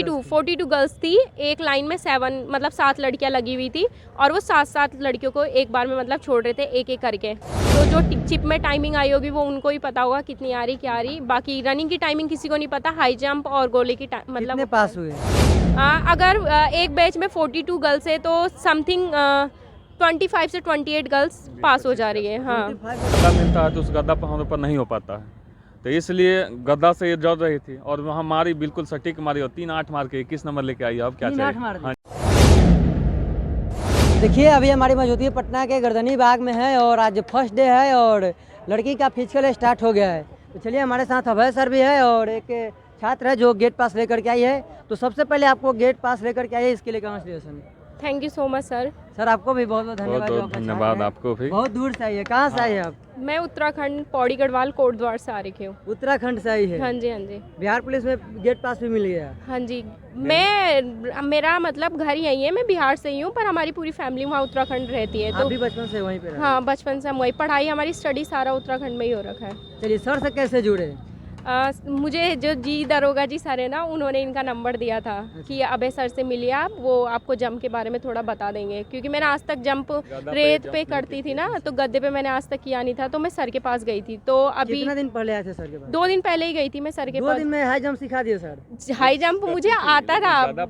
42 girls थी, एक line में 7 लड़कियां लगी हुई थी और वो 7 लड़कियों को एक बार में मतलब छोड़ रहे थे एक एक करके। तो जो चिप में टाइमिंग आई होगी वो उनको ही पता होगा कितनी आ रही क्या आ रही। बाकी रनिंग की टाइमिंग किसी को नहीं पता। हाई जंप और गोले की मतलब कितने पास हुए? अगर एक बैच में 42 गर्ल्स है तो समथिंग 25 से 28 गर्ल्स पास हो जा रही है। हाँ, गद्दा मिलता है तो उस गद्दा पर हम लोग पर नहीं हो पाता है, तो इसलिए गद्दा से ये जड़ रही थी और वहाँ मारी, बिल्कुल सटीक मारी और 3-8 मार के 21 नंबर लेके आई। अब क्या 3-8 चाहिए? मार दी। हाँ। देखिए अभी हमारी मौजूदगी पटना के गर्दनी बाग में है और आज फर्स्ट डे है और लड़की का फिजिकल स्टार्ट हो गया है। तो चलिए हमारे साथ अभय सर भी है और एक छात्र है जो गेट पास लेकर के आई है। तो सबसे पहले आपको गेट पास लेकर के आई है, इसके लिए congratulation. Thank you so much sir. Sir आपको भी बहुत बहुत धन्यवाद। बहुत धन्यवाद आपको भी। बहुत दूर से आई है, कहाँ से आई है आप? मैं उत्तराखंड पौड़ी गढ़वाल कोटद्वार से आ रही हूँ। उत्तराखंड से आई है? हाँ जी, हाँ जी। बिहार पुलिस में गेट पास भी मिल गया? हाँ जी, मेरा मतलब घर यही है, मैं बिहार से ही हूँ पर हमारी पूरी फैमिली वहाँ उत्तराखंड रहती है। आप तो भी बचपन से वहीं पे रहे? हाँ, बचपन से हम वही, पढ़ाई हमारी स्टडी सारा उत्तराखंड में ही हो रखा है। चलिए सर से कैसे जुड़े? मुझे जो जी दरोगा जी सर है ना, उन्होंने इनका नंबर दिया था कि अबे सर से मिलिए आप, वो आपको जंप के बारे में थोड़ा बता देंगे। क्योंकि मैंने आज तक जंप रेत पे करती थी ना, तो गद्दे पे मैंने आज तक किया नहीं था, तो मैं सर के पास गई थी। तो अभी कितना दिन पहले आए थे सर के पास? 2 दिन पहले ही गई थी मैं सर के 2 पास। दिन में हाई जंप सिखा दिए सर? हाई जंप मुझे आता था, गद्दा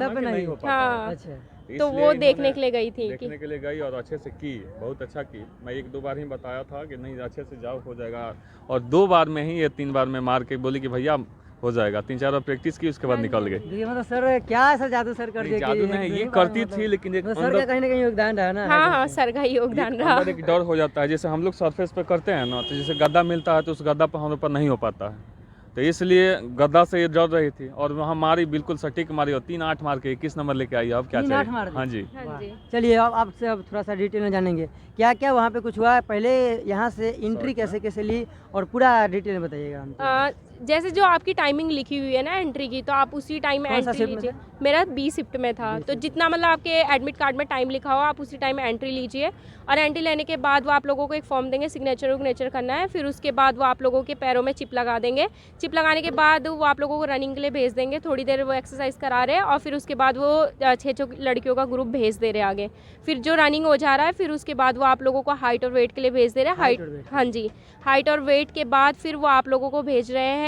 पे नहीं हो पाता। हाँ, अच्छा, तो वो देखने के लिए गई थी देखने के लिए गई और अच्छे से की, बहुत अच्छा की। मैं 1-2 बार ही बताया था कि नहीं अच्छे से जाओ हो जाएगा, और 2 बार में ही ये 3 बार में मार के बोली कि भैया हो जाएगा। 3-4 बार प्रैक्टिस की, उसके बाद निकल गई। देखिए मतलब सर क्या ऐसा जादू सर कर दिया? जादू नहीं, ये करती थी लेकिन एक सर का कहीं ना कहीं योगदान रहा ना। हाँ हाँ, सर का ही योगदान रहा। अंदर एक डर हो जाता है, जैसे हम लोग सरफेस पे करते हैं ना, तो जैसे गद्दा मिलता है तो उस गद्दा पर हम लोग पर नहीं हो पाता है, तो इसलिए गद्दा से ये जड़ रही थी और वहाँ मारी, बिल्कुल सटीक मारी और 3-8 मार के 21 नंबर लेके आई। अब क्या 3-8 चाहिए? मार दी? हाँ जी। हाँ जी। चलिए अब आपसे अब थोड़ा सा डिटेल में जानेंगे क्या क्या वहाँ पे कुछ हुआ है, पहले यहाँ से एंट्री कैसे कैसे ली और पूरा डिटेल में बताइएगा हमको। जैसे जो आपकी टाइमिंग लिखी हुई है ना एंट्री की, तो आप उसी टाइम में कौन सा एंट्री शिफ्ट में लीजिए। मेरा बी शिफ्ट में था, तो जितना मतलब आपके एडमिट कार्ड में टाइम लिखा हो आप उसी टाइम में एंट्री लीजिए। और एंट्री लेने के बाद वो आप लोगों को एक फॉर्म देंगे, सिग्नेचर करना है। फिर उसके बाद वो आप लोगों के पैरों में चिप लगा देंगे। चिप लगाने के बाद वो आप लोगों को रनिंग के लिए भेज देंगे, थोड़ी देर वो एक्सरसाइज करा रहे हैं और फिर उसके बाद वो 6 लड़कियों का ग्रुप भेज दे रहे हैं आगे। फिर जो रनिंग हो जा रहा है, फिर उसके बाद वो आप लोगों को हाइट और वेट के लिए भेज दे रहे हैं। हाइट, हाँ जी, हाइट और वेट के बाद फिर वो आप लोगों को भेज रहे हैं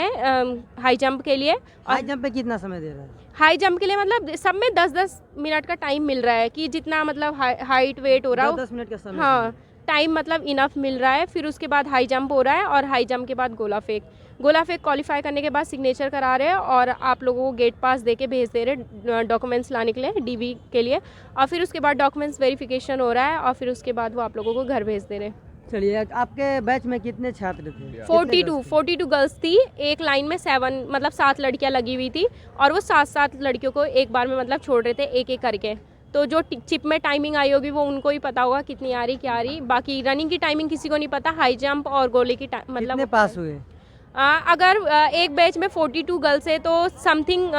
हाई जंप के लिए। हाई जंप पे कितना समय दे रहा है? हाई जंप के लिए मतलब सब में 10-10 मिनट का टाइम मिल रहा है कि जितना मतलब हाइट वेट हो रहा है 10 मिनट का समय? हाँ, टाइम मतलब इनफ मिल रहा है। फिर उसके बाद हाई जंप हो रहा है और हाई जंप के बाद गोला फेंक क्वालिफाई करने के बाद सिग्नेचर करा रहे हैं और आप लोगों को गेट पास दे के भेज दे रहे डॉक्यूमेंट्स लाने के लिए, डीवी के लिए। और फिर उसके बाद डॉक्यूमेंट्स वेरिफिकेशन हो रहा है और फिर उसके बाद वो आप लोगों को घर भेज दे रहे हैं। चलिए आपके बैच में कितने छात्र थे? 42 गर्ल्स थी, एक लाइन में 7 लड़कियां लगी हुई थी और वो 7 लड़कियों को एक बार में मतलब छोड़ रहे थे एक एक करके। तो जो चिप में टाइमिंग आई होगी वो उनको ही पता होगा कितनी आ रही क्या आ रही। बाकी रनिंग की टाइमिंग किसी को नहीं पता। हाई जंप और गोले की मतलब कितने पास हुए? अगर एक बैच में 42 गर्ल्स है तो समथिंग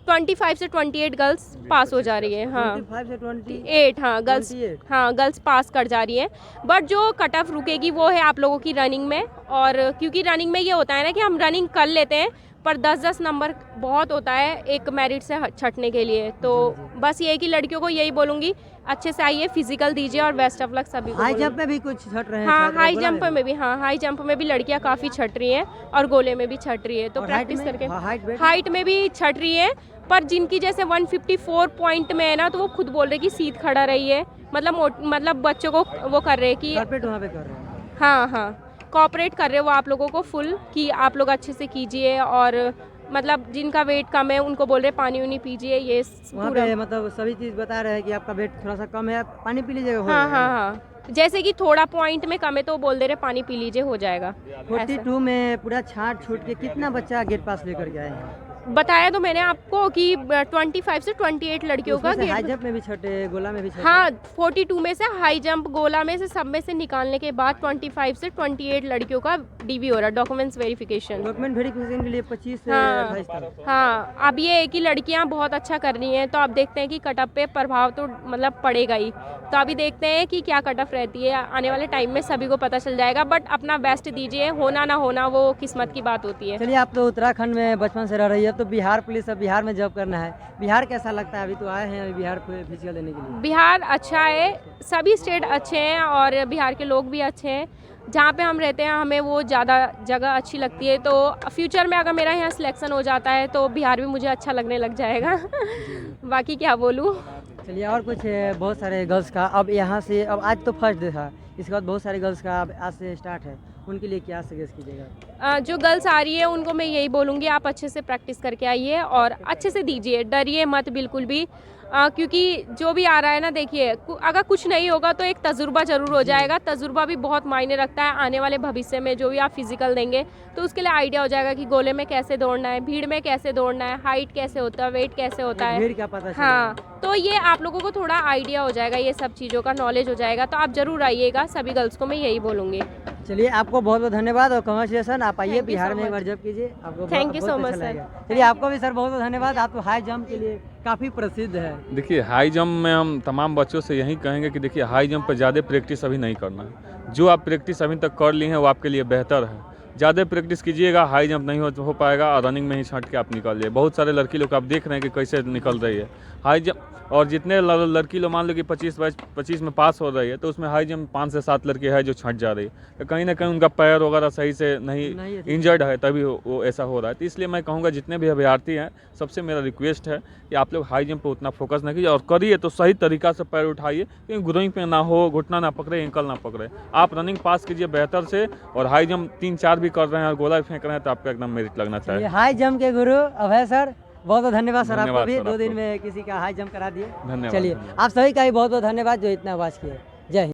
25 से 28 गर्ल्स पास हो जा रही है। हाँ, 25 से 28, हाँ गर्ल्स, 28? हाँ गर्ल्स पास कर जा रही है। बट जो कट ऑफ रुकेगी वो है आप लोगों की रनिंग में। और क्योंकि रनिंग में ये होता है ना कि हम रनिंग कर लेते हैं पर 10-10 नंबर बहुत होता है एक मेरिट से छटने के लिए। तो बस ये है कि लड़कियों को यही बोलूँगी, अच्छे से आइए, फिजिकल दीजिए और बेस्ट ऑफ लक सभी को। हाई जंप में भी कुछ छट रहे हैं? हाँ, छात्र हाई गोला जंप में भी, हाँ हाई जंप में भी लड़कियां काफ़ी छट रही हैं और गोले में भी छट रही है। तो और हाइट प्रैक्टिस में? करके हाइट में भी छट रही है। पर जिनकी जैसे 154 पॉइंट में है ना, तो वो खुद बोल रहे कि सीध खड़ा रही है, मतलब बच्चों को वो कर रहे हैं कि कारपेट वहाँ पे कर रहे हैं? हाँ हाँ, कोऑपरेट कर रहे हो वो आप लोगों को फुल कि आप लोग अच्छे से कीजिए। और मतलब जिनका वेट कम है उनको बोल रहे पानी उनी पीजिए। ये वहाँ पे मतलब सभी चीज़ बता रहे हैं कि आपका वेट थोड़ा सा कम है, पानी पी लीजिएगा, हो हाँ जाएगा। हाँ हाँ, जैसे कि थोड़ा पॉइंट में कम है तो बोल दे रहे पानी पी लीजिए, हो जाएगा। 42 में पूरा छाट छूट के कितना बच्चा गेट पास लेकर के आए हैं? बताया तो मैंने आपको कि 25 से 28 लड़कियों का उसमें से हाई जंप में भी छठे, गोला में भी छठे? हाँ, 42 में से हाई जंप गोला में से सब में से निकालने के बाद 25 से 28 लड़कियों का डीवी हो रहा है, डॉक्यूमेंट्स वेरिफिकेशन। डॉक्यूमेंट वेरिफिकेशन के लिए 25 से हाँ 28 तक। हाँ, अब ये है कि लड़कियां बहुत अच्छा कर रही हैं, तो आप देखते हैं कि कटअप पे प्रभाव तो मतलब पड़ेगा ही। तो अभी देखते हैं कि क्या कटअप रहती है, आने वाले टाइम में सभी को पता चल जाएगा। बट अपना बेस्ट दीजिए, होना ना होना वो किस्मत की बात होती है। चलिए आप तो उत्तराखंड में बचपन से रह रही है, तो बिहार पुलिस, अब बिहार में जॉब करना है। बिहार कैसा लगता है? अभी तो आए हैं अभी बिहार फिजिकल देने के लिए। बिहार अच्छा है, सभी स्टेट अच्छे हैं और बिहार के लोग भी अच्छे हैं। जहाँ पे हम रहते हैं हमें वो ज़्यादा जगह अच्छी लगती है, तो फ्यूचर में अगर मेरा यहाँ सिलेक्शन हो जाता है तो बिहार भी मुझे अच्छा लगने लग जाएगा। बाकी क्या बोलूँ। चलिए, और कुछ बहुत सारे गर्ल्स का अब यहाँ से, अब आज तो फर्स्ट डे था, इसके बाद बहुत सारे गर्ल्स का अब आज से स्टार्ट है, उनके लिए क्या सजेस्ट कीजिएगा? जो गर्ल्स आ रही है उनको मैं यही बोलूँगी, आप अच्छे से प्रैक्टिस करके आइए और अच्छे से दीजिए, डरिए मत बिल्कुल भी। क्योंकि जो भी आ रहा है ना, देखिए अगर कुछ नहीं होगा तो एक तजुर्बा ज़रूर हो जाएगा। तजुर्बा भी बहुत मायने रखता है आने वाले भविष्य में। जो भी आप फिजिकल देंगे तो उसके लिए आइडिया हो जाएगा कि गोले में कैसे दौड़ना है, भीड़ में कैसे दौड़ना है, हाइट कैसे होता है, वेट कैसे होता है, भीड़ का पता चलेगा। हाँ, तो ये आप लोगों को थोड़ा आइडिया हो जाएगा, ये सब चीज़ों का नॉलेज हो जाएगा। तो आप ज़रूर आइएगा, सभी गर्ल्स को मैं यही बोलूँगी। चलिए, आपको बहुत बहुत धन्यवाद और कॉन्ग्रेचुलेसन। आप आइए Thank you बिहार so में एक much. बार जॉब कीजिए, आपको Thank you बहुत so much, अच्छा sir. लगेगा। चलिए, आपको भी सर बहुत बहुत धन्यवाद। आप तो हाई जंप के लिए काफ़ी प्रसिद्ध है। देखिए, हाई जंप में हम तमाम बच्चों से यही कहेंगे कि देखिए, हाई जंप पर ज़्यादा प्रैक्टिस अभी नहीं करना है। जो आप प्रैक्टिस अभी तक कर ली हैं वो आपके लिए बेहतर है। ज़्यादा प्रैक्टिस कीजिएगा, हाई जंप नहीं हो पाएगा और रनिंग में ही छंट के आप निकल जाइए। बहुत सारे लड़की लोग आप देख रहे हैं कि कैसे निकल रही है हाई जंप। और जितने लड़की लोग मान लो कि 25 में पास हो रही है, तो उसमें हाई जंप 5 से 7 लड़की है जो छंट जा रही है। तो कहीं ना कहीं उनका पैर वगैरह सही से नहीं इंजर्ड है, तभी वो ऐसा हो रहा है। तो इसलिए मैं कहूँगा जितने भी अभ्यर्थी हैं, सबसे मेरा रिक्वेस्ट है कि आप लोग हाई जंप पर उतना फोकस ना कीजिए, और करिए तो सही तरीका से पैर उठाइए, क्योंकि ग्रोइंग पे ना हो, घुटना ना पकड़े, एंकल ना पकड़े। आप रनिंग पास कीजिए बेहतर से, और हाई जंप 3-4 भी कर रहे हैं और गोला भी फेंक रहे हैं तो आपका एकदम मेरिट लगना चाहिए। हाई जंप के गुरु अभय सर, बहुत बहुत धन्यवाद सर। आपको धन्यवाद भी सर, 2 दिन आपको। में किसी का हाई जंप करा दिए। धन्यवाद। चलिए, आप सभी का भी बहुत बहुत धन्यवाद जो इतना आवाज़ किए। जय हिंद।